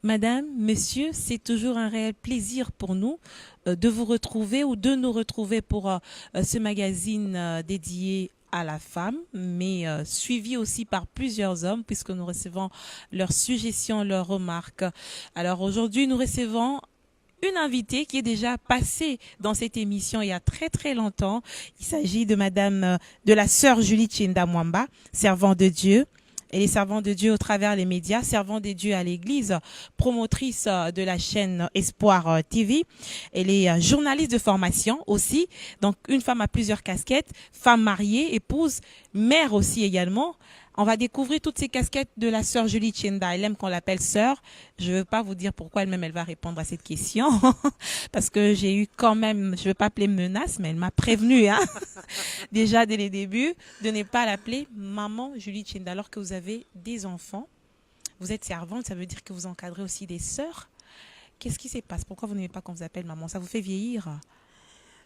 Madame, monsieur, c'est toujours un réel plaisir pour nous de vous retrouver ou de nous retrouver pour ce magazine dédié à la femme, mais suivi aussi par plusieurs hommes puisque nous recevons leurs suggestions, leurs remarques. Alors aujourd'hui, nous recevons une invitée qui est déjà passée dans cette émission il y a très très longtemps. Il s'agit de Madame, de la sœur Julie Tchinda Mwamba, servant de Dieu. Elle est servante de Dieu au travers les médias, servant de Dieu à l'église, promotrice de la chaîne Espoir TV. Elle est journaliste de formation aussi, donc une femme à plusieurs casquettes, femme mariée, épouse, mère aussi également. On va découvrir toutes ces casquettes de la sœur Julie Tchinda. Elle aime qu'on l'appelle sœur. Je ne veux pas vous dire pourquoi elle-même elle va répondre à cette question. Parce que j'ai eu quand même, je ne veux pas appeler menace, mais elle m'a prévenu, hein, déjà dès les débuts, de ne pas l'appeler maman Julie Tchinda. Alors que vous avez des enfants, vous êtes servante, ça veut dire que vous encadrez aussi des sœurs. Qu'est-ce qui se passe? Pourquoi vous n'aimez pas qu'on vous appelle maman? Ça vous fait vieillir?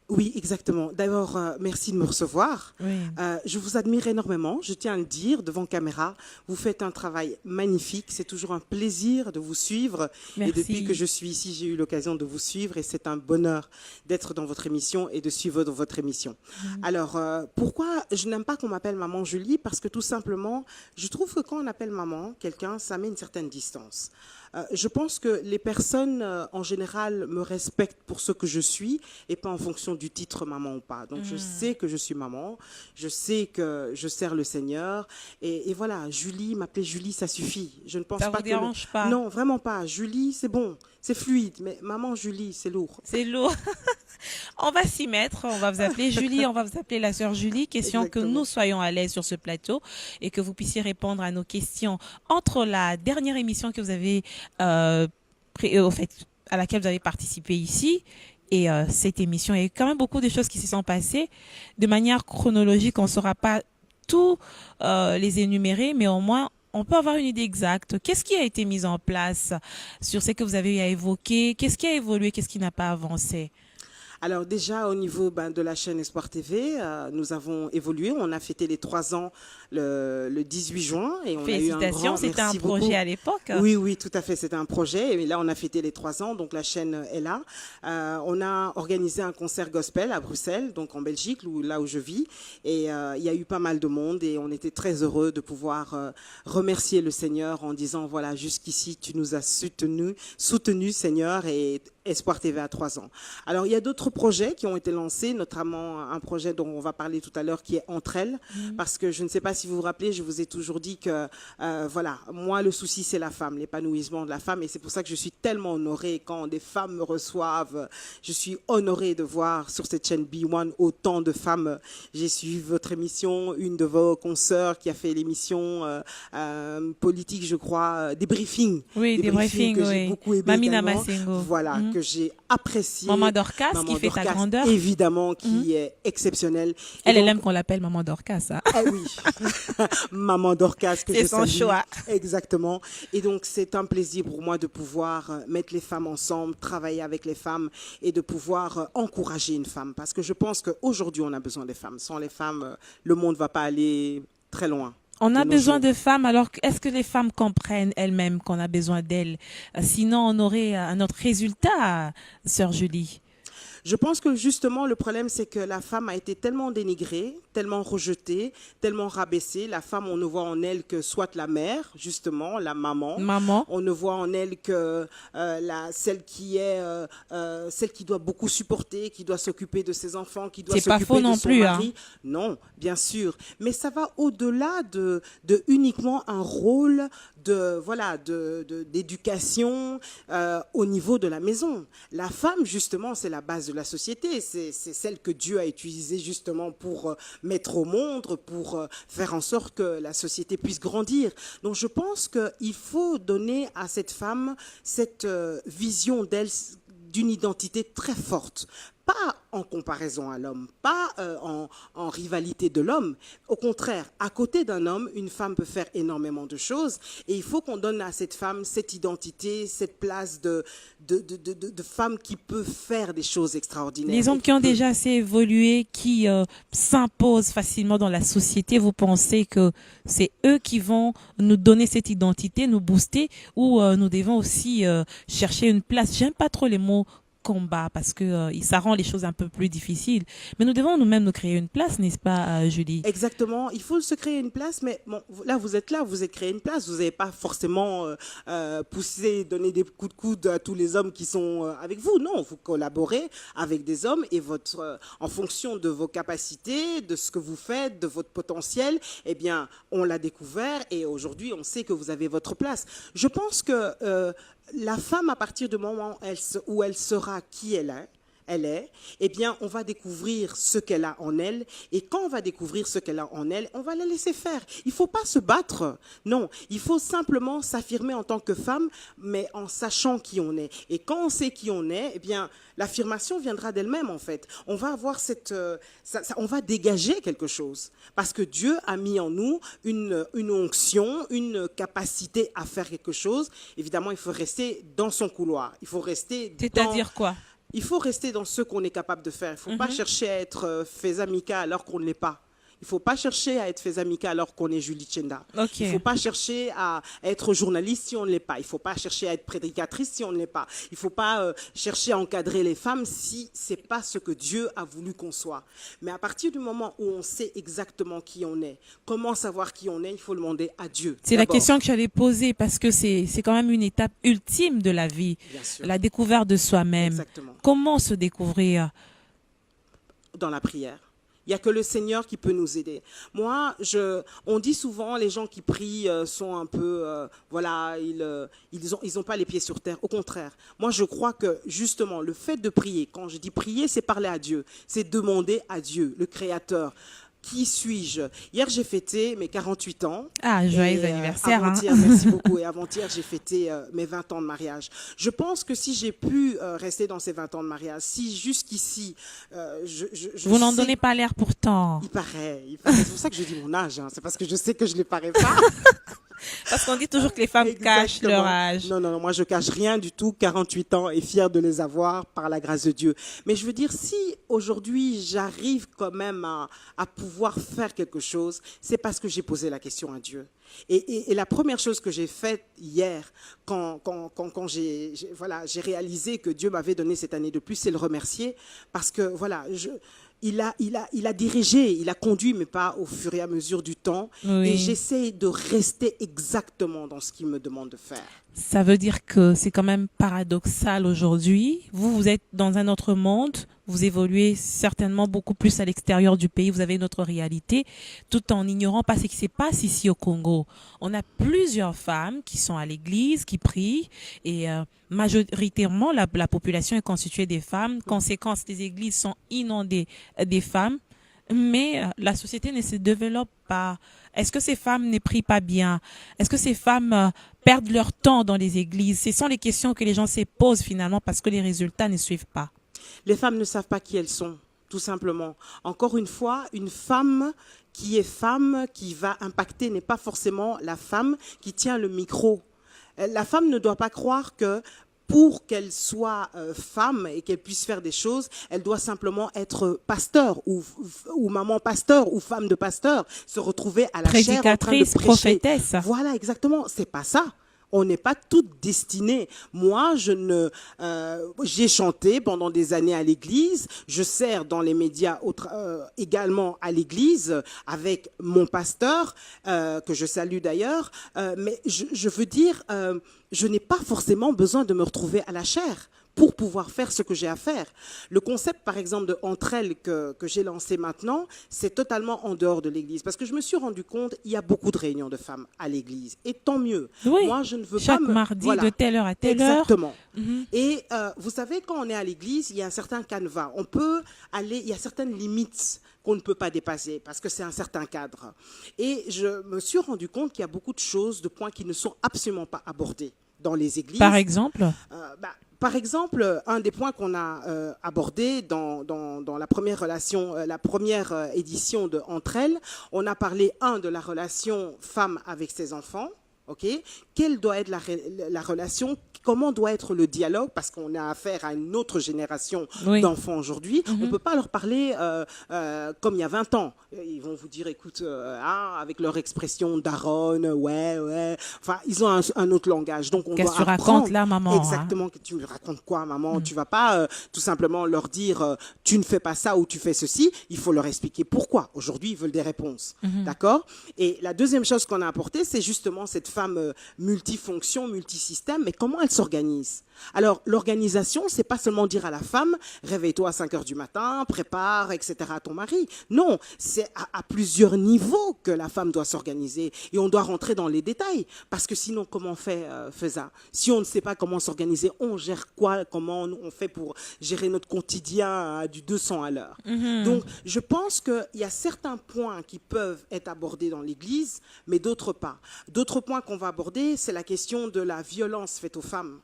Oui, exactement. D'abord, merci de me recevoir. Oui. Je vous admire énormément, je tiens à le dire devant caméra. Vous faites un travail magnifique, c'est toujours un plaisir de vous suivre. Merci. Et depuis que je suis ici, j'ai eu l'occasion de vous suivre et c'est un bonheur d'être dans votre émission et de suivre dans votre émission. Alors, pourquoi je n'aime pas qu'on m'appelle maman Julie? Parce que tout simplement, je trouve que quand on appelle maman quelqu'un, ça met une certaine distance. Je pense que les personnes, en général, me respectent pour ce que je suis et pas en fonction du titre maman ou pas. Donc, je sais que je suis maman, je sais que je sers le Seigneur. Et voilà, Julie, m'appeler Julie, ça suffit. Je ne pense Ça pas vous que... dérange pas? Non, vraiment pas. Julie, c'est bon, c'est fluide. Mais maman Julie, c'est lourd. C'est lourd. On va s'y mettre, on va vous appeler Julie, on va vous appeler la sœur Julie, question Exactement. que nous soyons à l'aise sur ce plateau et que vous puissiez répondre à nos questions entre la dernière émission que vous avez, au fait, à laquelle vous avez participé ici et cette émission. Il y a eu quand même beaucoup de choses qui se sont passées de manière chronologique, on ne saura pas tout les énumérer, mais au moins on peut avoir une idée exacte. Qu'est-ce qui a été mis en place sur ce que vous avez eu à évoquer? Qu'est-ce qui a évolué? Qu'est-ce qui n'a pas avancé? Alors déjà, au niveau de la chaîne Espoir TV, nous avons évolué. On a fêté les 3 ans le 18 juin. Et on a eu un Félicitations, grand c'était un merci projet beaucoup. à l'époque. Oui, oui, tout à fait, c'était un projet. Et là, on a fêté les 3 ans, donc la chaîne est là. On a organisé un concert gospel à Bruxelles, donc en Belgique, là où je vis. Et il y a eu pas mal de monde et on était très heureux de pouvoir remercier le Seigneur en disant, voilà, jusqu'ici, tu nous as soutenus, Seigneur, et Espoir TV à 3 ans. Alors, il y a d'autres projets qui ont été lancés, notamment un projet dont on va parler tout à l'heure qui est Entre elles, parce que je ne sais pas si vous vous rappelez, je vous ai toujours dit que, voilà, moi, le souci, c'est la femme, l'épanouissement de la femme, et c'est pour ça que je suis tellement honorée quand des femmes me reçoivent. Je suis honorée de voir sur cette chaîne B1 autant de femmes. J'ai suivi votre émission, une de vos consoeurs qui a fait l'émission politique, je crois, des briefings. Oui, des briefings, que j'ai oui. beaucoup aimé Mamina également. Massengo. Voilà, que j'ai apprécié. Maman Dorcas, Maman qui fait ta Dorcas, grandeur. évidemment, qui est exceptionnelle. Elle donc, aime qu'on l'appelle Maman Dorcas, hein. eh oui, Maman Dorcas, que C'est je son salue. choix. Exactement. Et donc, c'est un plaisir pour moi de pouvoir mettre les femmes ensemble, travailler avec les femmes et de pouvoir encourager une femme. Parce que je pense qu'aujourd'hui, on a besoin des femmes. Sans les femmes, le monde ne va pas aller très loin. On a de nos besoin jours. de femmes, alors est-ce que les femmes comprennent elles-mêmes qu'on a besoin d'elles? Sinon, on aurait un autre résultat, sœur Julie. Je pense que justement, le problème, c'est que la femme a été tellement dénigrée, tellement rejetée, tellement rabaissée. La femme, on ne voit en elle que soit la mère, justement, la maman. Maman. On ne voit en elle que celle qui doit beaucoup supporter, qui doit s'occuper de ses enfants, qui doit C'est pas s'occuper faux de non son plus, mari. Non, bien sûr. Mais ça va au-delà de uniquement un rôle d'éducation au niveau de la maison. La femme, justement, c'est la base de la société. C'est celle que Dieu a utilisée justement pour mettre au monde, pour faire en sorte que la société puisse grandir. Donc je pense qu'il faut donner à cette femme cette vision d'elle, d'une identité très forte. pas en comparaison à l'homme, pas en rivalité de l'homme. Au contraire, à côté d'un homme, une femme peut faire énormément de choses et il faut qu'on donne à cette femme cette identité, cette place de femme qui peut faire des choses extraordinaires. Les hommes qui ont déjà assez évolué, qui s'imposent facilement dans la société, vous pensez que c'est eux qui vont nous donner cette identité, nous booster, ou nous devons aussi chercher une place? J'aime pas trop les mots combat parce que ça rend les choses un peu plus difficiles. Mais nous devons nous-mêmes nous créer une place, n'est-ce pas, Julie? Exactement, il faut se créer une place, mais bon, là, vous êtes créé une place, vous n'avez pas forcément poussé, donné des coups de coude à tous les hommes qui sont avec vous. Non, vous collaborez avec des hommes et en fonction de vos capacités, de ce que vous faites, de votre potentiel, eh bien, on l'a découvert et aujourd'hui, on sait que vous avez votre place. Je pense que la femme, à partir du moment où elle sera qui elle est, eh bien, on va découvrir ce qu'elle a en elle. Et quand on va découvrir ce qu'elle a en elle, on va la laisser faire. Il ne faut pas se battre. Non, il faut simplement s'affirmer en tant que femme, mais en sachant qui on est. Et quand on sait qui on est, eh bien, l'affirmation viendra d'elle-même, en fait. On va avoir on va dégager quelque chose. Parce que Dieu a mis en nous une onction, une capacité à faire quelque chose. Évidemment, il faut rester dans son couloir. Il faut rester C'est-à-dire quoi? Il faut rester dans ce qu'on est capable de faire. Il ne faut pas chercher à être Fezamika alors qu'on ne l'est pas. Il ne faut pas chercher à être Fezamika alors qu'on est Julie Tchenda. Okay. Il ne faut pas chercher à être journaliste si on ne l'est pas. Il ne faut pas chercher à être prédicatrice si on ne l'est pas. Il ne faut pas chercher à encadrer les femmes si ce n'est pas ce que Dieu a voulu qu'on soit. Mais à partir du moment où on sait exactement qui on est, comment savoir qui on est, il faut demander à Dieu. C'est la question que j'allais poser parce que c'est quand même une étape ultime de la vie. Bien sûr. La découverte de soi-même. Exactement. Comment se découvrir? Dans la prière. Il n'y a que le Seigneur qui peut nous aider. Moi, on dit souvent, les gens qui prient sont un peu, voilà, ils ont pas les pieds sur terre. Au contraire, moi, je crois que justement, le fait de prier, quand je dis prier, c'est parler à Dieu, c'est demander à Dieu, le Créateur. Qui suis-je? Hier, j'ai fêté mes 48 ans. Ah, joyeux anniversaire. Avant-hier, merci beaucoup. Et avant-hier, j'ai fêté mes 20 ans de mariage. Je pense que si j'ai pu rester dans ces 20 ans de mariage, si jusqu'ici, Vous n'en donnez pas l'air pourtant. Il paraît. C'est pour ça que je dis mon âge. Hein. C'est parce que je sais que je ne les parais pas. Parce qu'on dit toujours que les femmes cachent leur âge. Non, moi je cache rien du tout, 48 ans et fière de les avoir par la grâce de Dieu. Mais je veux dire, si aujourd'hui j'arrive quand même à pouvoir faire quelque chose, c'est parce que j'ai posé la question à Dieu. Et la première chose que j'ai faite hier, quand j'ai réalisé que Dieu m'avait donné cette année de plus, c'est le remercier parce que voilà, il a dirigé, il a conduit, mais pas au fur et à mesure du temps. Oui. Et j'essaie de rester exactement dans ce qu'il me demande de faire. Ça veut dire que c'est quand même paradoxal aujourd'hui. Vous êtes dans un autre monde. Vous évoluez certainement beaucoup plus à l'extérieur du pays. Vous avez une autre réalité, tout en ignorant pas ce qui se passe ici au Congo. On a plusieurs femmes qui sont à l'église, qui prient, et majoritairement, la population est constituée des femmes. Conséquence, les églises sont inondées des femmes, mais la société ne se développe pas. Est-ce que ces femmes ne prient pas bien? Est-ce que ces femmes perdent leur temps dans les églises? Ce sont les questions que les gens se posent finalement parce que les résultats ne suivent pas. Les femmes ne savent pas qui elles sont, tout simplement. Encore une fois, une femme qui va impacter n'est pas forcément la femme qui tient le micro. La femme ne doit pas croire que pour qu'elle soit femme et qu'elle puisse faire des choses, elle doit simplement être pasteur ou maman pasteur ou femme de pasteur, se retrouver à la chaire en train de prêcher. Prophétesse. Voilà, exactement. C'est pas ça. On n'est pas toutes destinées. Moi, j'ai chanté pendant des années à l'église. Je sers dans les médias également à l'église avec mon pasteur, que je salue d'ailleurs. Mais je veux dire, je n'ai pas forcément besoin de me retrouver à la chaire pour pouvoir faire ce que j'ai à faire. Le concept, par exemple, de Entre elles que j'ai lancé maintenant, c'est totalement en dehors de l'église. Parce que je me suis rendu compte, il y a beaucoup de réunions de femmes à l'église. Et tant mieux. Oui, moi, je ne veux chaque pas mardi, de telle heure à telle heure. Exactement. Et vous savez, quand on est à l'église, il y a un certain canevas. On peut aller, il y a certaines limites qu'on ne peut pas dépasser parce que c'est un certain cadre. Et je me suis rendu compte qu'il y a beaucoup de choses, de points qui ne sont absolument pas abordés dans les églises. Par exemple par exemple, un des points qu'on a abordé dans la première relation, la première édition de Entre elles, on a parlé, de la relation femme avec ses enfants. Ok, quelle doit être la relation, comment doit être le dialogue, parce qu'on a affaire à une autre génération d'enfants aujourd'hui. On ne peut pas leur parler comme il y a 20 ans. Ils vont vous dire, écoute, avec leur expression daronne, ouais. Enfin, ils ont un autre langage. Donc, on Qu'est-ce doit que tu racontes là, maman? Exactement, que tu me racontes quoi, maman? Tu vas pas tout simplement leur dire, tu ne fais pas ça ou tu fais ceci. Il faut leur expliquer pourquoi. Aujourd'hui, ils veulent des réponses. D'accord? Et la deuxième chose qu'on a apportée, c'est justement cette femme multifonction, multisystème, mais comment elle s'organise? Alors, l'organisation, c'est pas seulement dire à la femme, réveille-toi à 5 heures du matin, prépare, etc. à ton mari. Non, c'est à plusieurs niveaux que la femme doit s'organiser. Et on doit rentrer dans les détails. Parce que sinon, comment on fait ça? Si on ne sait pas comment s'organiser, on gère quoi? Comment on fait pour gérer notre quotidien à du 200 à l'heure? Donc, je pense qu'il y a certains points qui peuvent être abordés dans l'Église, mais d'autres pas. D'autres points qu'on va aborder, c'est la question de la violence faite aux femmes.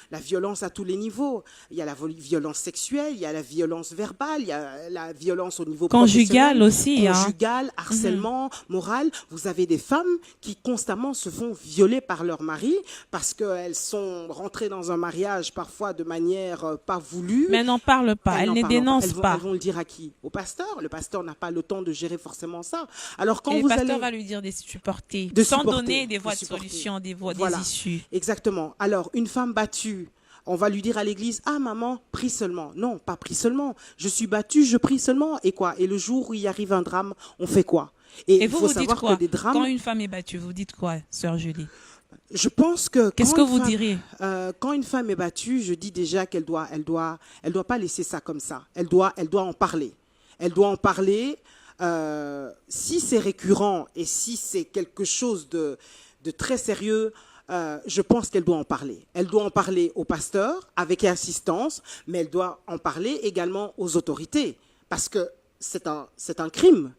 La violence à tous les niveaux. Il y a la violence sexuelle, il y a la violence verbale, il y a la violence au niveau conjugale aussi. Conjugale, harcèlement, moral. Vous avez des femmes qui constamment se font violer par leur mari parce qu'elles sont rentrées dans un mariage parfois de manière pas voulue. Mais elles n'en parlent pas, elles ne dénoncent pas. Elles vont le dire à qui? Au pasteur. Le pasteur n'a pas le temps de gérer forcément ça. Alors quand le pasteur va lui dire de supporter, sans donner des voies de solution, des voies, des issues. Exactement. Alors une femme battue, on va lui dire à l'église, maman, prie seulement. Non, pas prie seulement. Je suis battue, je prie seulement. Et quoi? Et le jour où il arrive un drame, on fait quoi? Et vous, vous dites quoi? Quand une femme est battue, vous dites quoi, sœur Julie? Je pense que... Qu'est-ce que vous diriez? Quand une femme est battue, je dis déjà qu'elle doit pas laisser ça comme ça. Elle doit en parler. Elle doit en parler. Si c'est récurrent et si c'est quelque chose de très sérieux, je pense qu'elle doit en parler. Elle doit en parler au pasteur avec insistance, mais elle doit en parler également aux autorités, parce que c'est un crime.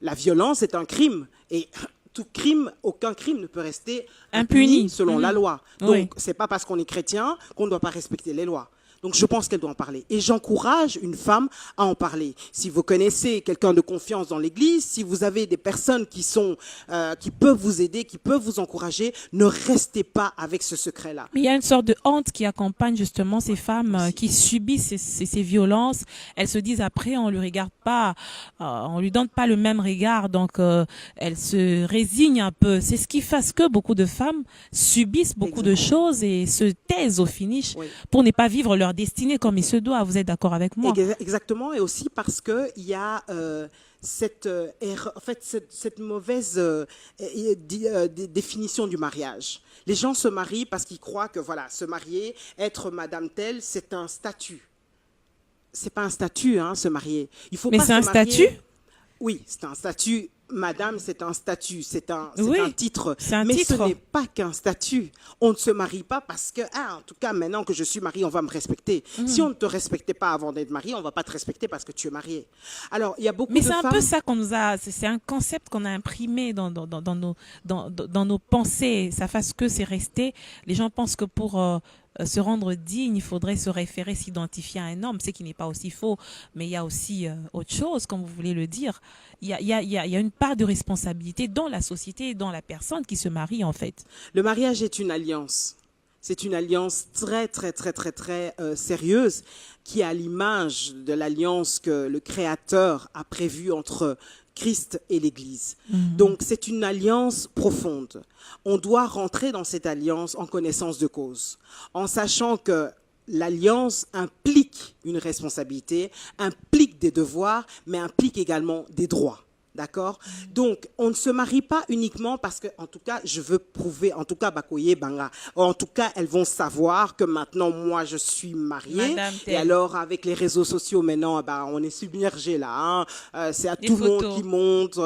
La violence est un crime, et tout crime, aucun crime ne peut rester impuni selon la loi. Donc, c'est pas parce qu'on est chrétien qu'on ne doit pas respecter les lois. Donc, je pense qu'elle doit en parler. Et j'encourage une femme à en parler. Si vous connaissez quelqu'un de confiance dans l'Église, si vous avez des personnes qui peuvent vous aider, qui peuvent vous encourager, ne restez pas avec ce secret-là. Mais il y a une sorte de honte qui accompagne justement ces femmes qui subissent ces violences. Elles se disent après, on lui regarde pas, on lui donne pas le même regard, donc elles se résignent un peu. C'est ce qui fait que beaucoup de femmes subissent beaucoup de choses et se taisent au finish pour ne pas vivre leur destinée comme il se doit. Vous êtes d'accord avec moi? Exactement, et aussi parce que il y a cette mauvaise définition du mariage. Les gens se marient parce qu'ils croient que voilà, se marier, être madame telle, c'est un statut. C'est pas un statut, se marier. Il faut Mais pas c'est un statut? Oui, c'est un statut. Madame, c'est un statut, c'est un titre. Mais ce n'est pas qu'un statut. On ne se marie pas parce que, en tout cas, maintenant que je suis mariée, on va me respecter. Si on ne te respectait pas avant d'être mariée, on ne va pas te respecter parce que tu es mariée. Alors, il y a beaucoup de femmes... Mais c'est un peu ça qu'on nous a... C'est un concept qu'on a imprimé dans nos pensées. Ça fasse que c'est resté. Les gens pensent que pour... se rendre digne, il faudrait se référer, s'identifier à un homme, ce qui n'est pas aussi faux, mais il y a aussi autre chose, comme vous voulez le dire. Il y a une part de responsabilité dans la société et dans la personne qui se marie, en fait. Le mariage est une alliance. C'est une alliance très, très, très, très, très sérieuse qui est à l'image de l'alliance que le Créateur a prévue entre Christ et l'Église. Donc, c'est une alliance profonde. On doit rentrer dans cette alliance en connaissance de cause, en sachant que l'alliance implique une responsabilité, implique des devoirs, mais implique également des droits. D'accord? Donc, on ne se marie pas uniquement parce que, en tout cas, je veux prouver, en tout cas, Bakoye Banga. En tout cas, elles vont savoir que maintenant, moi, je suis mariée. Et alors, avec les réseaux sociaux, maintenant, on est submergé là. C'est à tout le monde qui monte.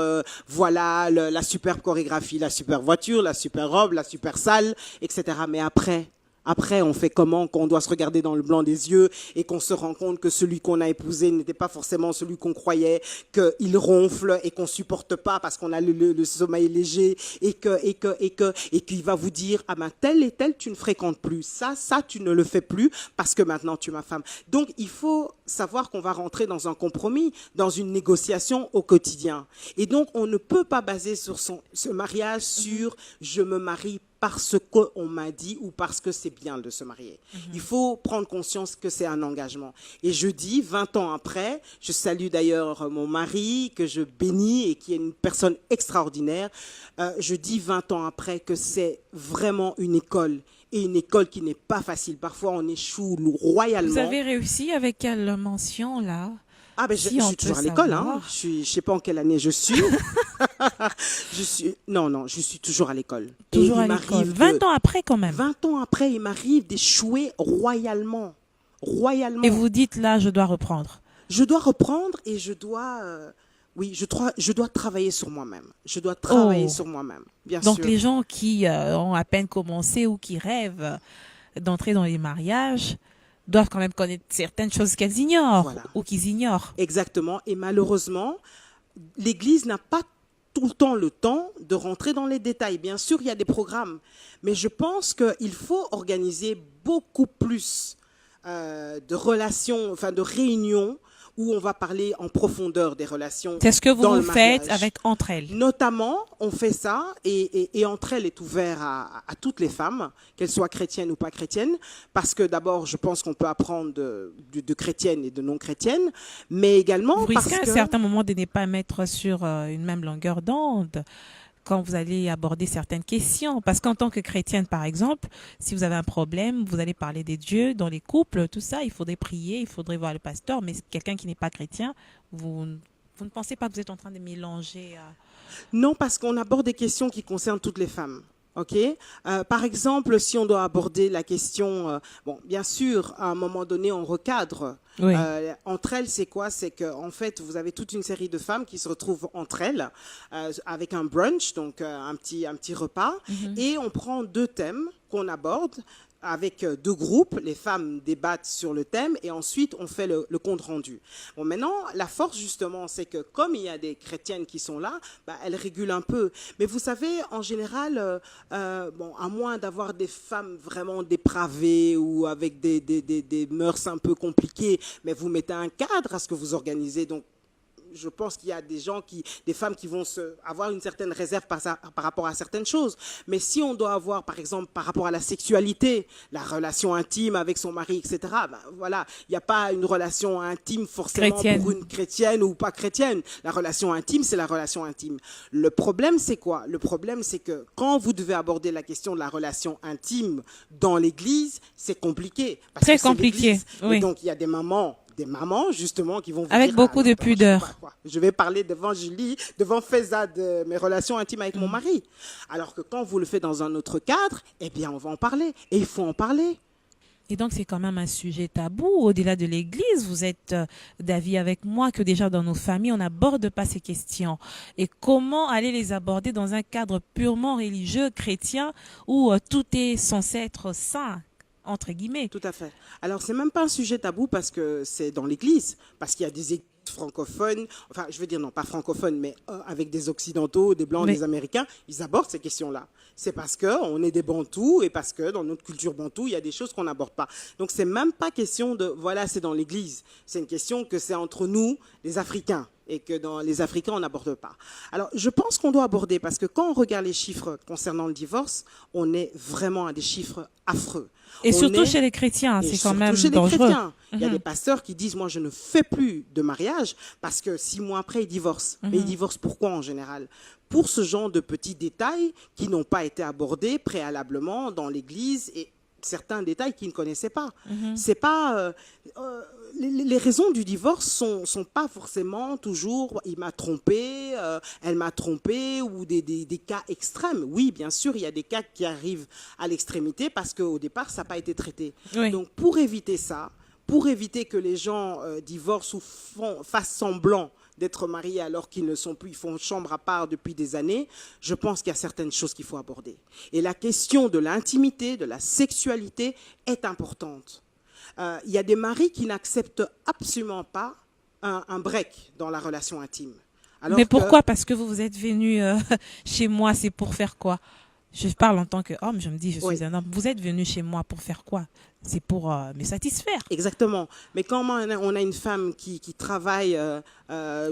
Voilà, la superbe chorégraphie, la super voiture, la super robe, la super salle, etc. Mais après, Après, on fait comment quand on doit se regarder dans le blanc des yeux et qu'on se rend compte que celui qu'on a épousé n'était pas forcément celui qu'on croyait, qu'il ronfle et qu'on supporte pas parce qu'on a le sommeil léger et qu'il va vous dire ah ben tel et tel tu ne fréquentes plus, ça tu ne le fais plus parce que maintenant tu es ma femme. Donc il faut savoir qu'on va rentrer dans un compromis, dans une négociation au quotidien. Et donc on ne peut pas baser sur ce mariage sur je me marie parce qu'on m'a dit ou parce que c'est bien de se marier. Il faut prendre conscience que c'est un engagement. Et je dis, 20 ans après, je salue d'ailleurs mon mari, que je bénis et qui est une personne extraordinaire, je dis 20 ans après que c'est vraiment une école. Et une école qui n'est pas facile. Parfois, on échoue royalement. Vous avez réussi avec quelle mention, là? Ah ben Si je on suis toujours peut à l'école, hein. savoir. Je sais pas en quelle année je suis. Non, je suis toujours à l'école. Et Toujours il à l'école. m'arrive 20 ans après, quand même. 20 ans après, il m'arrive d'échouer royalement. Royalement. Et vous dites, là, je dois reprendre. Je dois reprendre et je dois je dois travailler sur moi-même. Je dois travailler sur moi-même, bien Donc, sûr. les gens qui ont à peine commencé ou qui rêvent d'entrer dans les mariages doivent quand même connaître certaines choses qu'elles ignorent Voilà. ou qu'ils ignorent. Exactement. Et malheureusement, l'Église n'a pas tout le temps le temps de rentrer dans les détails. Bien sûr, il y a des programmes, mais je pense qu'il faut organiser beaucoup plus de relations, enfin de réunions où on va parler en profondeur des relations. C'est ce que dans vous le faites mariage. avec Entre Elles. Notamment, on fait ça et Entre Elles est ouvert à toutes les femmes, qu'elles soient chrétiennes ou pas chrétiennes, parce que d'abord, je pense qu'on peut apprendre de chrétiennes et de non-chrétiennes, mais également Vous parce risquez à que... un certain moment de ne pas mettre sur une même longueur d'onde quand vous allez aborder certaines questions. Parce qu'en tant que chrétienne, par exemple, si vous avez un problème, vous allez parler des dieux dans les couples, tout ça, il faudrait prier, il faudrait voir le pasteur, mais quelqu'un qui n'est pas chrétien, vous ne pensez pas que vous êtes en train de mélanger Non, parce qu'on aborde des questions qui concernent toutes les femmes. Ok. Par exemple, si on doit aborder la question, bon, bien sûr, à un moment donné, on recadre. Oui. Entre elles, c'est quoi? C'est que en fait, vous avez toute une série de femmes qui se retrouvent entre elles avec un brunch, donc un petit repas, et on prend 2 thèmes qu'on aborde. Avec 2 groupes, les femmes débattent sur le thème et ensuite on fait le compte rendu. Bon, maintenant, la force justement, c'est que comme il y a des chrétiennes qui sont là, elles régulent un peu. Mais vous savez, en général, bon, à moins d'avoir des femmes vraiment dépravées ou avec des mœurs un peu compliquées, mais vous mettez un cadre à ce que vous organisez. Donc, je pense qu'il y a des femmes qui vont avoir une certaine réserve par rapport à certaines choses. Mais si on doit avoir, par exemple, par rapport à la sexualité, la relation intime avec son mari, etc., voilà, il n'y a pas une relation intime forcément Chrétienne. pour une chrétienne ou pas chrétienne. La relation intime, c'est la relation intime. Le problème, c'est quoi? Le problème, c'est que quand vous devez aborder la question de la relation intime dans l'Église, c'est compliqué. Parce Très que c'est compliqué, l'Église. oui. Et donc, il y a des mamans, justement, qui vont vous Avec dire, beaucoup de non, je sais pudeur. pas quoi. Je vais parler devant Julie, devant Faiza de mes relations intimes avec mon mari. Alors que quand vous le faites dans un autre cadre, eh bien, on va en parler. Et il faut en parler. Et donc, c'est quand même un sujet tabou au-delà de l'Église. Vous êtes d'avis avec moi que déjà dans nos familles, on n'aborde pas ces questions. Et comment aller les aborder dans un cadre purement religieux, chrétien, où tout est censé être saint, entre guillemets? Tout à fait. Alors, c'est même pas un sujet tabou parce que c'est dans l'Église. Parce qu'il y a des églises francophones, enfin, je veux dire, non, pas francophones, mais avec des Occidentaux, des Blancs, Oui. des Américains, ils abordent ces questions-là. C'est parce qu'on est des Bantous et parce que dans notre culture Bantou, il y a des choses qu'on n'aborde pas. Donc, c'est même pas question de, voilà, c'est dans l'Église. C'est une question que c'est entre nous, les Africains, et que dans les Africains, on n'aborde pas. Alors, je pense qu'on doit aborder, parce que quand on regarde les chiffres concernant le divorce, on est vraiment à des chiffres affreux. Et On surtout est- chez les chrétiens, et c'est surtout quand même chez les dangereux. chrétiens. Il y a des pasteurs qui disent, moi, je ne fais plus de mariage parce que 6 mois après, ils divorcent. Mais ils divorcent pourquoi en général? Pour ce genre de petits détails qui n'ont pas été abordés préalablement dans l'Église et certains détails qu'ils ne connaissaient pas. C'est pas les raisons du divorce sont pas forcément toujours il m'a trompé, elle m'a trompé ou des cas extrêmes. Oui, bien sûr, il y a des cas qui arrivent à l'extrémité parce qu'au départ ça n'a pas été traité. Oui. Donc pour éviter ça, pour éviter que les gens divorcent ou fassent semblant d'être mariés alors qu'ils ne sont plus, ils font chambre à part depuis des années, je pense qu'il y a certaines choses qu'il faut aborder. Et la question de l'intimité, de la sexualité est importante. Il y a des maris qui n'acceptent absolument pas un break dans la relation intime. Alors Mais pourquoi? Parce que vous êtes venu chez moi, c'est pour faire quoi? Je parle en tant qu'homme, je me dis, je suis un homme. Vous êtes venu chez moi pour faire quoi? C'est pour me satisfaire. Exactement. Mais quand on a une femme qui travaille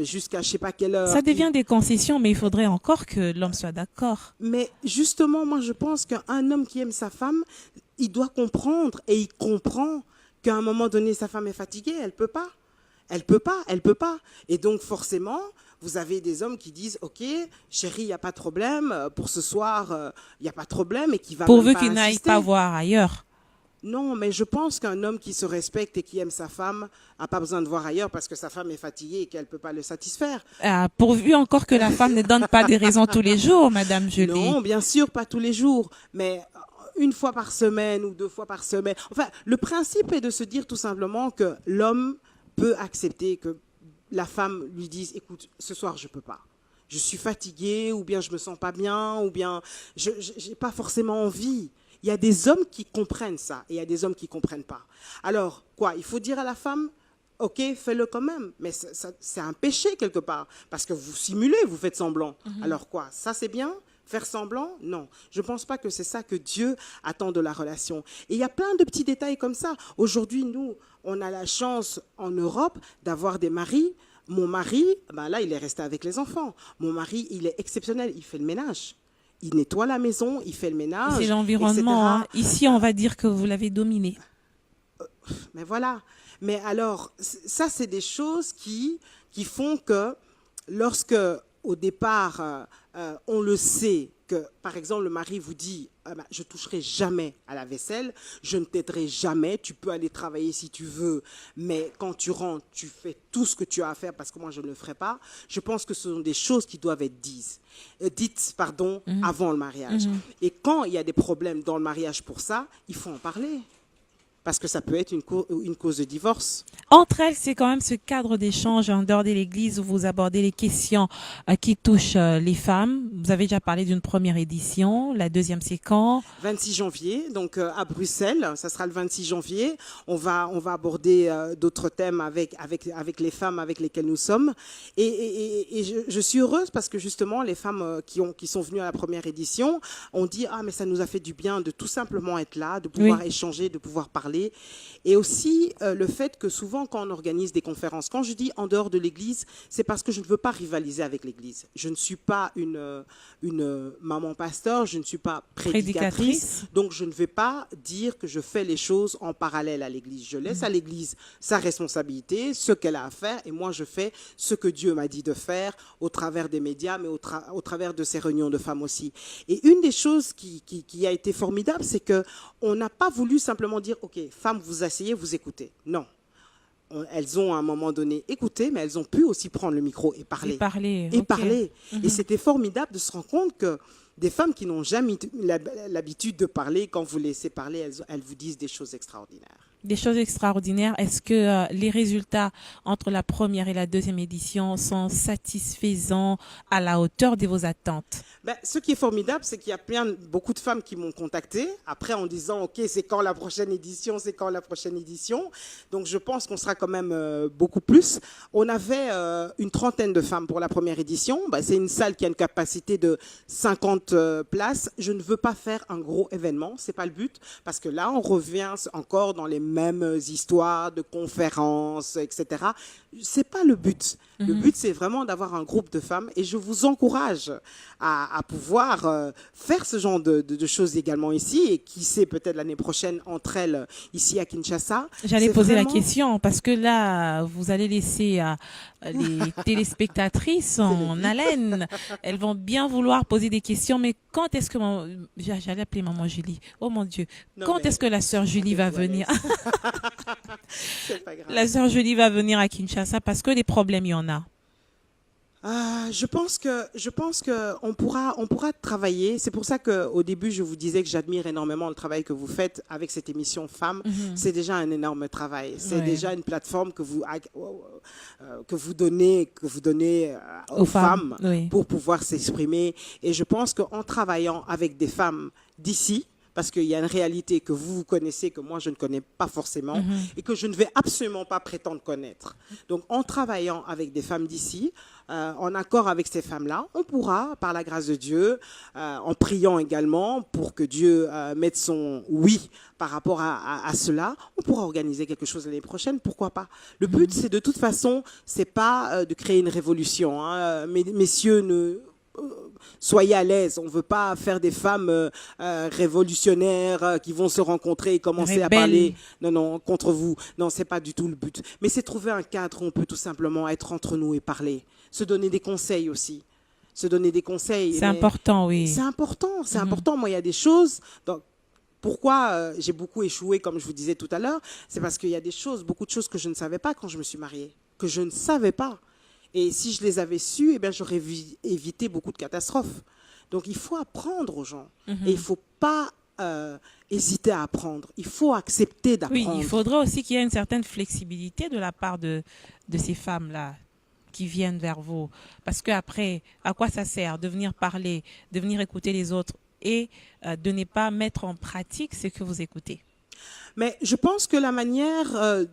jusqu'à je ne sais pas quelle heure... Ça devient des concessions, mais il faudrait encore que l'homme soit d'accord. Mais justement, moi, je pense qu'un homme qui aime sa femme, il doit comprendre, et il comprend qu'à un moment donné, sa femme est fatiguée, elle ne peut pas. Elle peut pas. Et donc, forcément, vous avez des hommes qui disent, OK, chérie, il n'y a pas de problème, pour ce soir, il n'y a pas de problème, et qui va pourvu même pas qu'il n'aille pas voir ailleurs. Non, mais je pense qu'un homme qui se respecte et qui aime sa femme n'a pas besoin de voir ailleurs parce que sa femme est fatiguée et qu'elle ne peut pas le satisfaire. Pourvu encore que la femme ne donne pas des raisons tous les jours, Madame Julie. Non, bien sûr, pas tous les jours, mais une fois par semaine ou 2 fois par semaine. Enfin, le principe est de se dire tout simplement que l'homme peut accepter que la femme lui dise « Écoute, ce soir, je ne peux pas. Je suis fatiguée ou bien je ne me sens pas bien ou bien je n'ai pas forcément envie. » Il y a des hommes qui comprennent ça et il y a des hommes qui ne comprennent pas. Alors, quoi, il faut dire à la femme, OK, fais-le quand même. Mais c'est un péché quelque part parce que vous simulez, vous faites semblant. Alors quoi, ça c'est bien? Faire semblant? Non. Je ne pense pas que c'est ça que Dieu attend de la relation. Et il y a plein de petits détails comme ça. Aujourd'hui, nous, on a la chance en Europe d'avoir des maris. Mon mari, ben là, il est resté avec les enfants. Mon mari, il est exceptionnel, il fait le ménage. Il nettoie la maison, il fait le ménage. C'est l'environnement. Hein. Ici, on va dire que vous l'avez dominé. Mais voilà. Mais alors, ça, c'est des choses qui font que lorsque, au départ, on le sait, que, par exemple, le mari vous dit « Je ne toucherai jamais à la vaisselle, je ne t'aiderai jamais, tu peux aller travailler si tu veux, mais quand tu rentres, tu fais tout ce que tu as à faire parce que moi, je ne le ferai pas. » Je pense que ce sont des choses qui doivent être dites avant le mariage. Et quand il y a des problèmes dans le mariage pour ça, il faut en parler. Parce que ça peut être une cause de divorce. Entre elles, c'est quand même ce cadre d'échange en dehors de l'église où vous abordez les questions qui touchent les femmes. Vous avez déjà parlé d'une première édition. La deuxième, c'est quand? 26 janvier, donc à Bruxelles. Ça sera le 26 janvier. On va aborder d'autres thèmes avec les femmes avec lesquelles nous sommes. Et je suis heureuse parce que justement, les femmes qui sont venues à la première édition ont dit « Ah, mais ça nous a fait du bien de tout simplement être là, de pouvoir échanger, de pouvoir parler. » Et aussi le fait que souvent quand on organise des conférences, quand je dis en dehors de l'église, c'est parce que je ne veux pas rivaliser avec l'église. Je ne suis pas une maman pasteur, je ne suis pas prédicatrice, donc je ne vais pas dire que je fais les choses en parallèle à l'église. Je laisse à l'église sa responsabilité, ce qu'elle a à faire, et moi je fais ce que Dieu m'a dit de faire au travers des médias, mais au travers de ces réunions de femmes aussi. Et une des choses qui a été formidable, c'est qu'on n'a pas voulu simplement dire « Ok, femmes, vous asseyez, vous écoutez ». Non. Elles ont à un moment donné écouté, mais elles ont pu aussi prendre le micro et parler. Et c'était formidable de se rendre compte que des femmes qui n'ont jamais l'habitude de parler, quand vous laissez parler, elles vous disent des choses extraordinaires. Des choses extraordinaires. Est-ce que les résultats entre la première et la deuxième édition sont satisfaisants, à la hauteur de vos attentes? Ce qui est formidable, c'est qu'il y a beaucoup de femmes qui m'ont contacté après en disant « Ok, c'est quand la prochaine édition, c'est quand la prochaine édition ?» Donc je pense qu'on sera quand même beaucoup plus. On avait une trentaine de femmes pour la première édition. C'est une salle qui a une capacité de 50 places. Je ne veux pas faire un gros événement, c'est pas le but, parce que là, on revient encore dans les mêmes histoires de conférences, etc. C'est pas le but. Le but, c'est vraiment d'avoir un groupe de femmes et je vous encourage à pouvoir faire ce genre de choses également ici et qui sait peut-être l'année prochaine entre elles ici à Kinshasa. J'allais poser la question parce que là, vous allez laisser les téléspectatrices en haleine. Elles vont bien vouloir poser des questions, mais quand est-ce que j'allais appeler maman Julie. Oh mon Dieu. Quand est-ce que la sœur Julie va venir? C'est pas grave. La sœur Julie va venir à Kinshasa parce que des problèmes, il y en a. Je pense que on pourra travailler. C'est pour ça qu'au début, je vous disais que j'admire énormément le travail que vous faites avec cette émission Femmes. C'est déjà un énorme travail. C'est Ouais. déjà une plateforme que vous donnez aux femmes Oui. pour pouvoir s'exprimer. Et je pense qu'en travaillant avec des femmes d'ici, parce qu'il y a une réalité que vous connaissez, que moi je ne connais pas forcément, et que je ne vais absolument pas prétendre connaître. Donc en travaillant avec des femmes d'ici, en accord avec ces femmes-là, on pourra, par la grâce de Dieu, en priant également pour que Dieu mette son oui par rapport à cela, on pourra organiser quelque chose l'année prochaine, pourquoi pas. Le but, c'est de toute façon, c'est pas de créer une révolution, hein. Messieurs, soyez à l'aise, on ne veut pas faire des femmes révolutionnaires qui vont se rencontrer et commencer à Rebelles. parler non, contre vous. Non, ce n'est pas du tout le but. Mais c'est trouver un cadre où on peut tout simplement être entre nous et parler. Se donner des conseils aussi. Se donner des conseils. C'est Mais important, oui. c'est important, c'est important. Moi, il y a des choses... Pourquoi j'ai beaucoup échoué, comme je vous disais tout à l'heure, c'est parce qu'il y a beaucoup de choses que je ne savais pas quand je me suis mariée, que je ne savais pas. Et si je les avais su, eh bien, j'aurais évité beaucoup de catastrophes. Donc, il faut apprendre aux gens. Et il ne faut pas hésiter à apprendre. Il faut accepter d'apprendre. Oui, il faudra aussi qu'il y ait une certaine flexibilité de la part de ces femmes-là qui viennent vers vous. Parce qu'après, à quoi ça sert de venir parler, de venir écouter les autres et de ne pas mettre en pratique ce que vous écoutez? Mais je pense que la manière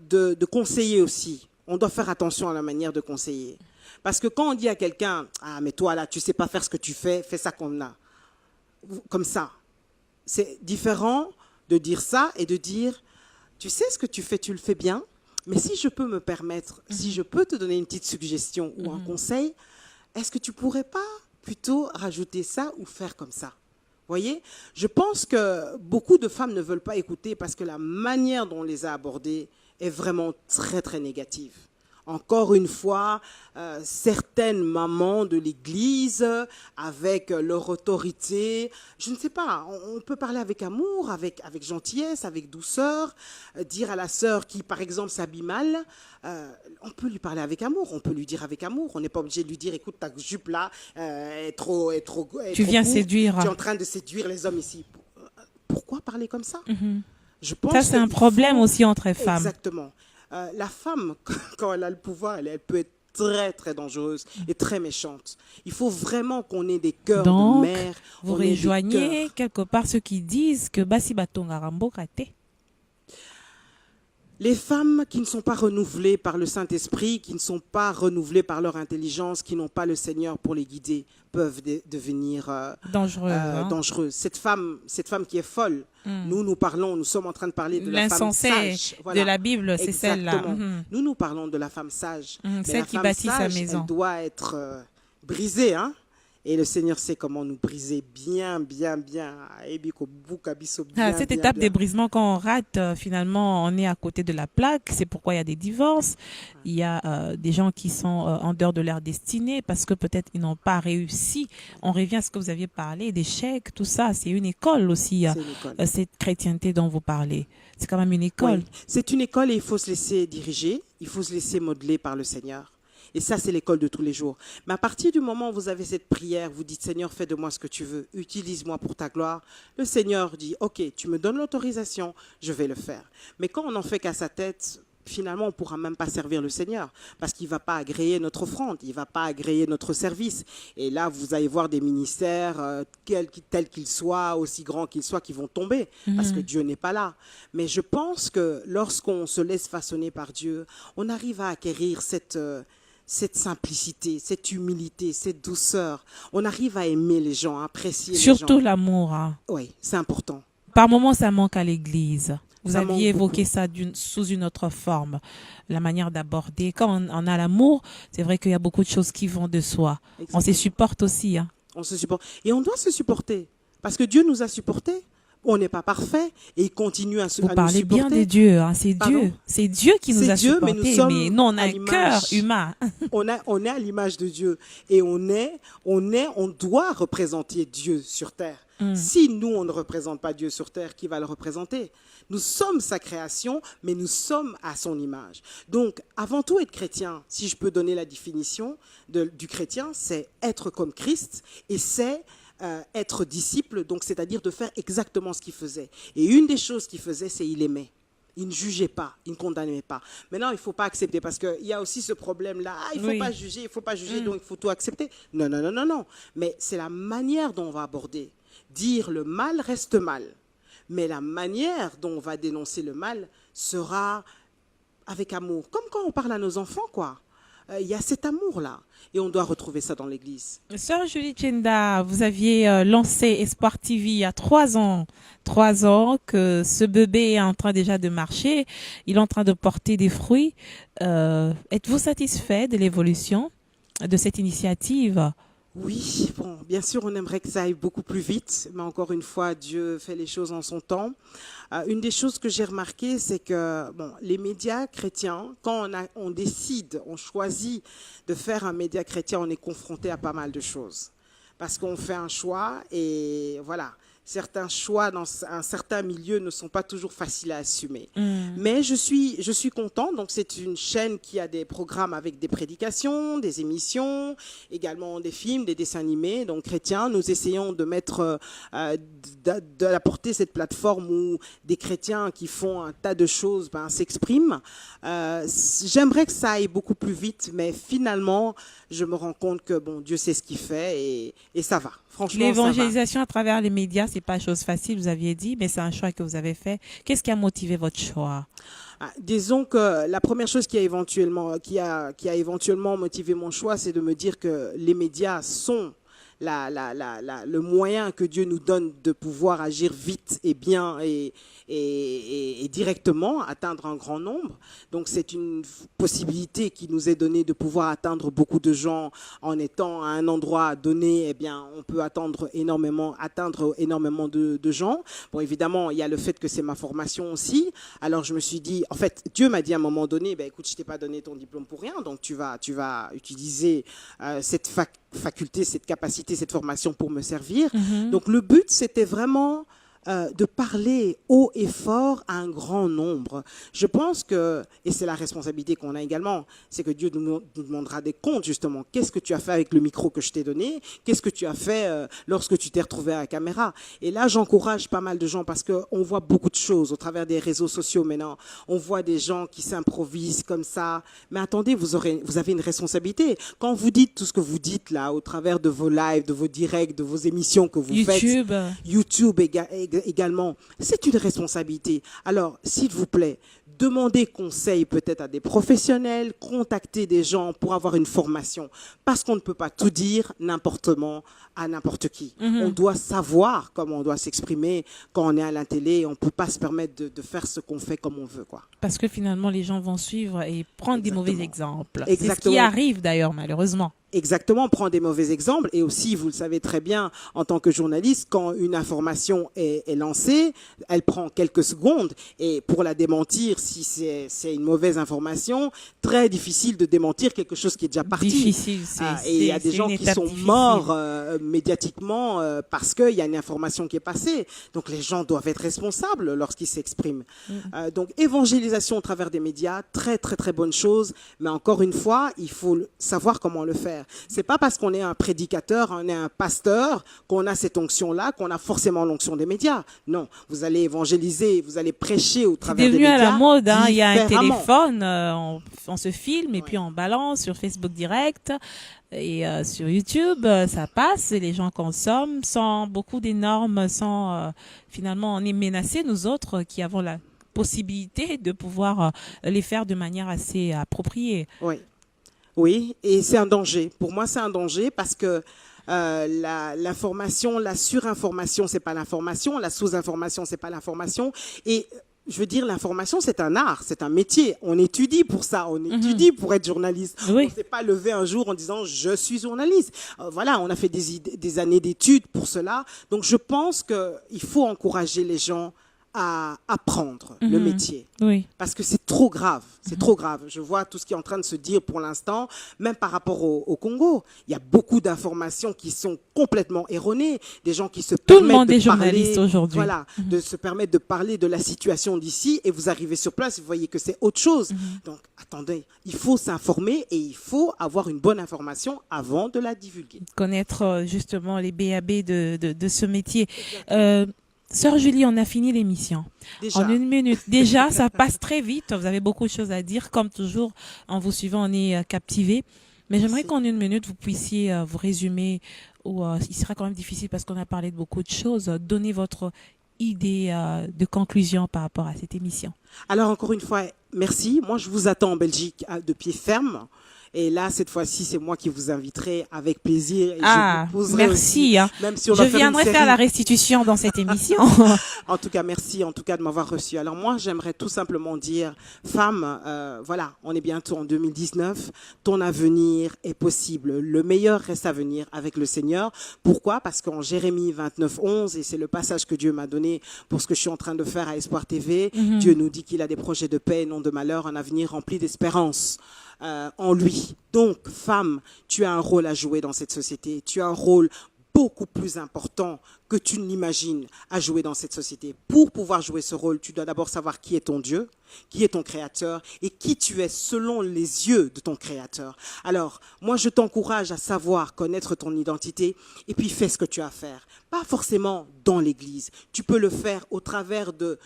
de conseiller aussi, on doit faire attention à la manière de conseiller. Parce que quand on dit à quelqu'un, ah mais toi là, tu sais pas faire ce que tu fais ça comme ça. C'est différent de dire ça et de dire, tu sais ce que tu fais, tu le fais bien, mais si je peux me permettre, si je peux te donner une petite suggestion ou un conseil, est-ce que tu pourrais pas plutôt rajouter ça ou faire comme ça? Voyez, je pense que beaucoup de femmes ne veulent pas écouter parce que la manière dont on les a abordées est vraiment très, très négative. Encore une fois, certaines mamans de l'Église, avec leur autorité, je ne sais pas, on peut parler avec amour, avec gentillesse, avec douceur, dire à la sœur qui, par exemple, s'habille mal, on peut lui parler avec amour, on peut lui dire avec amour, on n'est pas obligé de lui dire, écoute, ta jupe là est trop Tu viens courte, séduire. tu es en train de séduire les hommes ici. Pourquoi parler comme ça? Je pense Ça, c'est un qu'il problème faut- aussi entre les femmes. Exactement. La femme, quand elle a le pouvoir, elle peut être très, très dangereuse et très méchante. Il faut vraiment qu'on ait des cœurs Donc, de mère. vous on ait des rejoignez cœurs. quelque part ceux qui disent que Basi Batonga Rambo Kate. Les femmes qui ne sont pas renouvelées par le Saint-Esprit, qui ne sont pas renouvelées par leur intelligence, qui n'ont pas le Seigneur pour les guider, peuvent devenir Dangereux. hein. dangereuses. Cette femme qui est folle, nous sommes en train de parler de la femme L'insensé sage. de la Bible, c'est celle-là. Exactement. Nous parlons de la femme sage. Mais Celle la qui femme bâtit sa sage, maison. elle doit être brisée, hein. Et le Seigneur sait comment nous briser bien. Cette étape des brisements, quand on rate, finalement, on est à côté de la plaque. C'est pourquoi il y a des divorces. Il y a des gens qui sont en dehors de leur destinée parce que peut-être ils n'ont pas réussi. On revient à ce que vous aviez parlé, d'échecs, tout ça. C'est une école aussi, C'est une école. cette chrétienté dont vous parlez. C'est quand même une école. Oui. C'est une école et il faut se laisser diriger, il faut se laisser modeler par le Seigneur. Et ça, c'est l'école de tous les jours. Mais à partir du moment où vous avez cette prière, vous dites, Seigneur, fais de moi ce que tu veux, utilise-moi pour ta gloire. Le Seigneur dit, ok, tu me donnes l'autorisation, je vais le faire. Mais quand on n'en fait qu'à sa tête, finalement, on ne pourra même pas servir le Seigneur parce qu'il ne va pas agréer notre offrande, il ne va pas agréer notre service. Et là, vous allez voir des ministères, tels qu'ils soient, aussi grands qu'ils soient, qui vont tomber parce que Dieu n'est pas là. Mais je pense que lorsqu'on se laisse façonner par Dieu, on arrive à acquérir cette simplicité, cette humilité, cette douceur. On arrive à aimer les gens, à apprécier Surtout les gens. l'amour. hein. Oui, c'est important. Par moments, ça manque à l'église. Vous Ça aviez manque évoqué beaucoup. ça sous une autre forme, la manière d'aborder. Quand on a l'amour, c'est vrai qu'il y a beaucoup de choses qui vont de soi. On Exactement. se supporte aussi. hein. On se supporte. Et on doit se supporter. Parce que Dieu nous a supportés. On n'est pas parfait. Et il continue à Vous nous parlez supporter. bien de Dieu. hein. C'est Pardon? Dieu. C'est Dieu qui nous C'est a Dieu, mais supportés. nous sommes Mais nous, on a à un cœur l'image. humain. On est à l'image de Dieu. Et on doit représenter Dieu sur terre. Si nous, on ne représente pas Dieu sur terre, qui va le représenter? Nous sommes sa création, mais nous sommes à son image. Donc, avant tout, être chrétien, si je peux donner la définition du chrétien, c'est être comme Christ et c'est être disciple, donc c'est-à-dire de faire exactement ce qu'il faisait. Et une des choses qu'il faisait, c'est il aimait. Il ne jugeait pas, il ne condamnait pas. Maintenant, il ne faut pas accepter parce qu'il y a aussi ce problème-là. Ah, il ne faut pas juger, il ne faut pas juger, donc il faut tout accepter. Non, non, non, non, non. Mais c'est la manière dont on va aborder. Dire le mal reste mal. Mais la manière dont on va dénoncer le mal sera avec amour. Comme quand on parle à nos enfants, quoi. Il y a cet amour-là. Et on doit retrouver ça dans l'Église. Sœur Julie Tchenda, vous aviez lancé Espoir TV il y a 3 ans. 3 ans que ce bébé est en train déjà de marcher. Il est en train de porter des fruits. Êtes-vous satisfait de l'évolution de cette initiative? Oui, bon, bien sûr, on aimerait que ça aille beaucoup plus vite, mais encore une fois, Dieu fait les choses en son temps. Une des choses que j'ai remarqué, c'est que les médias chrétiens, quand on décide, on choisit de faire un média chrétien, on est confronté à pas mal de choses. Parce qu'on fait un choix et voilà. Certains choix dans un certain milieu ne sont pas toujours faciles à assumer. Mais je suis contente. Donc, c'est une chaîne qui a des programmes avec des prédications, des émissions, également des films, des dessins animés. Donc, chrétiens, nous essayons de mettre, d'apporter cette plateforme où des chrétiens qui font un tas de choses s'expriment. J'aimerais que ça aille beaucoup plus vite, mais finalement, je me rends compte que Dieu sait ce qu'il fait et ça va. Franchement, l'évangélisation à travers les médias, c'est pas chose facile, vous aviez dit, mais c'est un choix que vous avez fait. Qu'est-ce qui a motivé votre choix? Disons que la première chose qui a éventuellement motivé mon choix, c'est de me dire que les médias sont le moyen que Dieu nous donne de pouvoir agir vite et bien et directement, atteindre un grand nombre. Donc c'est une possibilité qui nous est donnée de pouvoir atteindre beaucoup de gens en étant à un endroit donné. Eh bien, on peut atteindre énormément de gens. Bon, évidemment, il y a le fait que c'est ma formation aussi. Alors je me suis dit, en fait, Dieu m'a dit à un moment donné, écoute, je t'ai pas donné ton diplôme pour rien, donc tu vas utiliser cette faculté, cette capacité, cette formation pour me servir. Donc le but, c'était vraiment de parler haut et fort à un grand nombre. Je pense que, et c'est la responsabilité qu'on a également, c'est que Dieu nous demandera des comptes justement. Qu'est-ce que tu as fait avec le micro que je t'ai donné? Qu'est-ce que tu as fait lorsque tu t'es retrouvé à la caméra? Et là, j'encourage pas mal de gens parce qu'on voit beaucoup de choses au travers des réseaux sociaux maintenant. On voit des gens qui s'improvisent comme ça. Mais attendez, vous avez une responsabilité. Quand vous dites tout ce que vous dites là, au travers de vos lives, de vos directs, de vos émissions que vous faites, YouTube également, c'est une responsabilité. Alors, s'il vous plaît, demandez conseil peut-être à des professionnels, contactez des gens pour avoir une formation. Parce qu'on ne peut pas tout dire n'importe comment à n'importe qui. On doit savoir comment on doit s'exprimer quand on est à la télé. On ne peut pas se permettre de faire ce qu'on fait comme on veut, quoi. Parce que finalement, les gens vont suivre et prendre des mauvais exemples. Exactement. C'est ce qui arrive d'ailleurs, malheureusement. Exactement, on prend des mauvais exemples et aussi, vous le savez très bien, en tant que journaliste, quand une information est lancée, elle prend quelques secondes et pour la démentir, si c'est une mauvaise information, très difficile de démentir quelque chose qui est déjà parti. Difficile, et il y a des gens qui sont morts médiatiquement parce qu'il y a une information qui est passée. Donc les gens doivent être responsables lorsqu'ils s'expriment. Donc évangélisation au travers des médias, très très très bonne chose, mais encore une fois, il faut savoir comment le faire. C'est pas parce qu'on est un prédicateur, on est un pasteur, qu'on a cette onction-là, qu'on a forcément l'onction des médias. Non, vous allez évangéliser, vous allez prêcher au travers des médias. C'est devenu à la mode, hein. Il y a un téléphone, on se filme et puis on balance sur Facebook Direct et sur YouTube, ça passe, et les gens consomment sans beaucoup d'énormes, sans finalement on est menacés, nous autres qui avons la possibilité de pouvoir les faire de manière assez appropriée. Oui. Oui, et c'est un danger. Pour moi, c'est un danger parce que l'information, la surinformation, c'est pas l'information, la sous-information, c'est pas l'information. Et je veux dire, l'information, c'est un art, c'est un métier. On étudie pour ça, on étudie pour être journaliste. Oui. On ne s'est pas levé un jour en disant « je suis journaliste ». Voilà, on a fait des années d'études pour cela. Donc, je pense qu'il faut encourager les gens à apprendre le métier. Oui. Parce que c'est trop grave, c'est trop grave. Je vois tout ce qui est en train de se dire pour l'instant, même par rapport au Congo. Il y a beaucoup d'informations qui sont complètement erronées, des gens qui se Tout le permettent monde de est journaliste parler, aujourd'hui. voilà, de se permettre de parler de la situation d'ici et vous arrivez sur place et vous voyez que c'est autre chose. Donc, attendez, il faut s'informer et il faut avoir une bonne information avant de la divulguer. Connaître justement les BAB de ce métier. Sœur Julie, on a fini l'émission. Déjà. En 1 minute. Déjà, ça passe très vite. Vous avez beaucoup de choses à dire. Comme toujours, en vous suivant, on est captivé. Mais j'aimerais qu'en 1 minute, vous puissiez vous résumer, ou il sera quand même difficile parce qu'on a parlé de beaucoup de choses, donner votre idée de conclusion par rapport à cette émission. Alors, encore une fois, merci. Moi, je vous attends en Belgique de pied ferme. Et là, cette fois-ci, c'est moi qui vous inviterai avec plaisir. Et je vous poserai merci. Aussi, même si on je viendrai faire la restitution dans cette émission. En tout cas, merci en tout cas de m'avoir reçu. Alors moi, j'aimerais tout simplement dire, femme, voilà, on est bientôt en 2019. Ton avenir est possible. Le meilleur reste à venir avec le Seigneur. Pourquoi? Parce qu'en Jérémie 29:11, et c'est le passage que Dieu m'a donné pour ce que je suis en train de faire à Espoir TV, Dieu nous dit qu'il a des projets de paix et non de malheur, un avenir rempli d'espérance. En lui. Donc, femme, tu as un rôle à jouer dans cette société. Tu as un rôle beaucoup plus important que tu ne l'imagines à jouer dans cette société. Pour pouvoir jouer ce rôle, tu dois d'abord savoir qui est ton Dieu, qui est ton Créateur et qui tu es selon les yeux de ton Créateur. Alors, moi, je t'encourage à savoir connaître ton identité et puis fais ce que tu as à faire. Pas forcément dans l'église. Tu peux le faire au travers de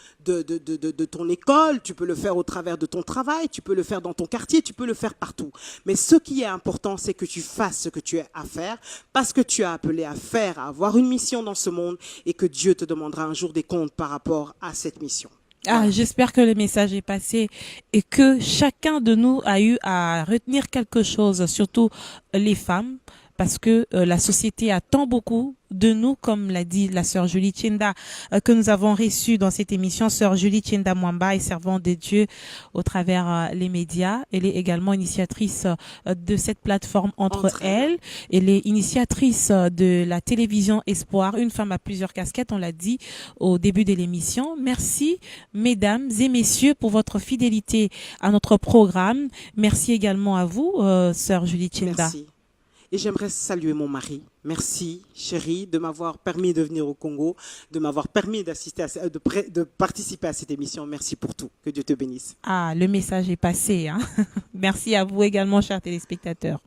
ton école, tu peux le faire au travers de ton travail, tu peux le faire dans ton quartier, tu peux le faire partout. Mais ce qui est important, c'est que tu fasses ce que tu as à faire parce que tu as appelé à faire, à avoir une mission dans ce monde et que Dieu te demandera un jour des comptes par rapport à cette mission. Ah, j'espère que le message est passé et que chacun de nous a eu à retenir quelque chose, surtout les femmes, parce que la société attend beaucoup de nous, comme l'a dit la sœur Julie Tchenda, que nous avons reçue dans cette émission. Sœur Julie Tchenda Mwamba est servante de Dieu au travers les médias. Elle est également initiatrice de cette plateforme Entre elles. Elle est initiatrice de la télévision Espoir, une femme à plusieurs casquettes, on l'a dit au début de l'émission. Merci, mesdames et messieurs, pour votre fidélité à notre programme. Merci également à vous, sœur Julie Tchenda. Merci. Et j'aimerais saluer mon mari. Merci, chérie, de m'avoir permis de venir au Congo, de m'avoir permis d'assister, de participer à cette émission. Merci pour tout. Que Dieu te bénisse. Ah, le message est passé. Hein. Merci à vous également, chers téléspectateurs.